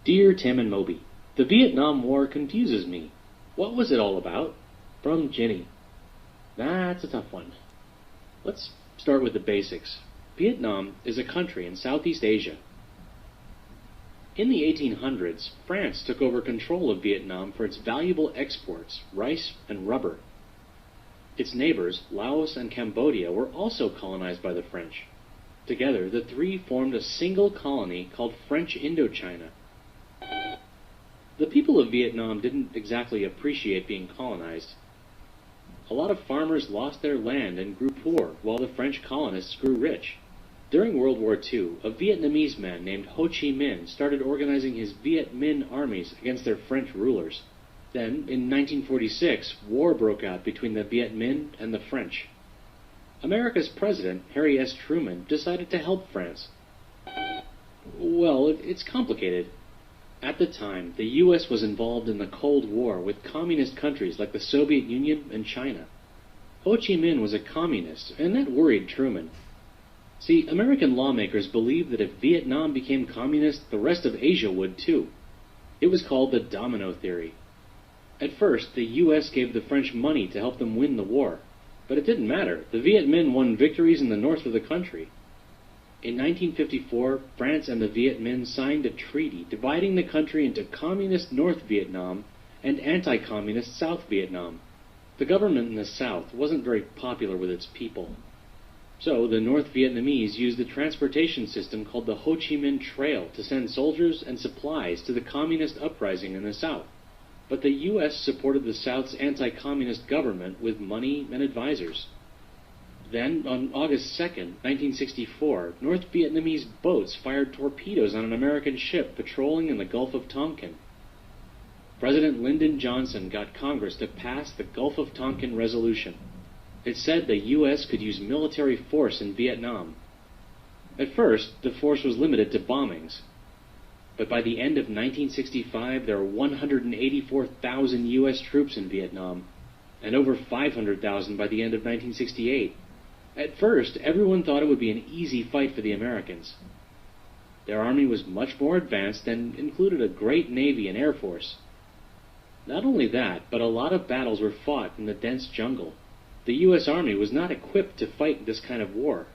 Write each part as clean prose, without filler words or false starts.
Dear Tim and Moby, the Vietnam War confuses me. What was it all about? From Ginny. That's a tough one. Let's start with the basics. Vietnam is a country in Southeast Asia. In the 1800s, France took over control of Vietnam for its valuable exports, rice and rubber. Its neighbors, Laos and Cambodia, were also colonized by the French. Together, the three formed a single colony called French Indochina. The people of Vietnam didn't exactly appreciate being colonized. A lot of farmers lost their land and grew poor, while the French colonists grew rich. During World War II, a Vietnamese man named Ho Chi Minh started organizing his Viet Minh armies against their French rulers. Then, in 1946, war broke out between the Viet Minh and the French. America's president, Harry S. Truman, decided to help France. Well, it's complicated. At the time, the U.S. was involved in the Cold War with communist countries like the Soviet Union and China. Ho Chi Minh was a communist, and that worried Truman. See, American lawmakers believed that if Vietnam became communist, the rest of Asia would too. It was called the domino theory. At first, the U.S. gave the French money to help them win the war. But it didn't matter. The Viet Minh won victories in the north of the country. In 1954, France and the Viet Minh signed a treaty dividing the country into Communist North Vietnam and anti-Communist South Vietnam. The government in the South wasn't very popular with its people. So the North Vietnamese used a transportation system called the Ho Chi Minh Trail to send soldiers and supplies to the communist uprising in the South. But the U.S. supported the South's anti-communist government with money and advisors. Then, on August 2, 1964, North Vietnamese boats fired torpedoes on an American ship patrolling in the Gulf of Tonkin. President Lyndon Johnson got Congress to pass the Gulf of Tonkin Resolution. It said the U.S. could use military force in Vietnam. At first, the force was limited to bombings. But by the end of 1965, there were 184,000 U.S. troops in Vietnam, and over 500,000 by the end of 1968. At first, everyone thought it would be an easy fight for the Americans. Their army was much more advanced and included a great navy and air force. Not only that, but a lot of battles were fought in the dense jungle. The U.S. Army was not equipped to fight this kind of war.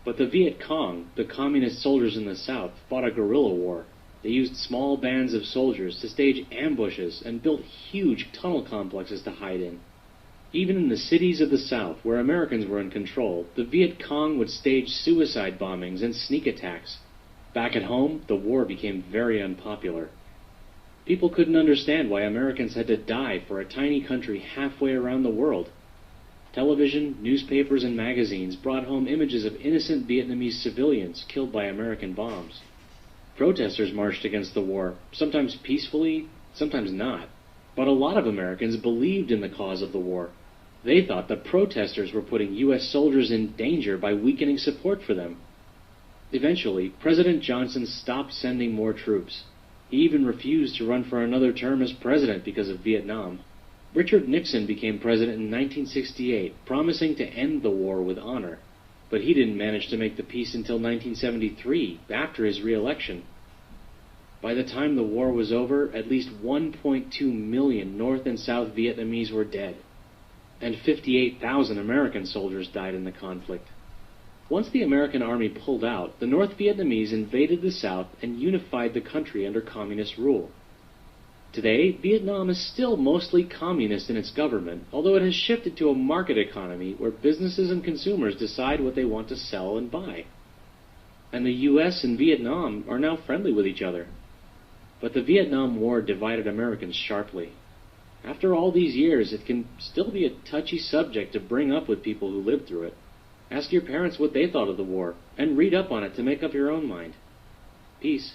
But the Viet Cong, the communist soldiers in the South, fought a guerrilla war. They used small bands of soldiers to stage ambushes and built huge tunnel complexes to hide in. Even in the cities of the South, where Americans were in control, the Viet Cong would stage suicide bombings and sneak attacks. Back at home, the war became very unpopular. People couldn't understand why Americans had to die for a tiny country halfway around the world. Television, newspapers, and magazines brought home images of innocent Vietnamese civilians killed by American bombs. Protesters marched against the war, sometimes peacefully, sometimes not. But a lot of Americans believed in the cause of the war. They thought the protesters were putting U.S. soldiers in danger by weakening support for them. Eventually, President Johnson stopped sending more troops. He even refused to run for another term as president because of Vietnam. Richard Nixon became president in 1968, promising to end the war with honor. But he didn't manage to make the peace until 1973, after his re-election. By the time the war was over, at least 1.2 million North and South Vietnamese were dead, and 58,000 American soldiers died in the conflict. Once the American army pulled out, the North Vietnamese invaded the South and unified the country under communist rule. Today, Vietnam is still mostly communist in its government, although it has shifted to a market economy where businesses and consumers decide what they want to sell and buy. And the U.S. and Vietnam are now friendly with each other. But the Vietnam War divided Americans sharply. After all these years, it can still be a touchy subject to bring up with people who lived through it. Ask your parents what they thought of the war, and read up on it to make up your own mind. Peace.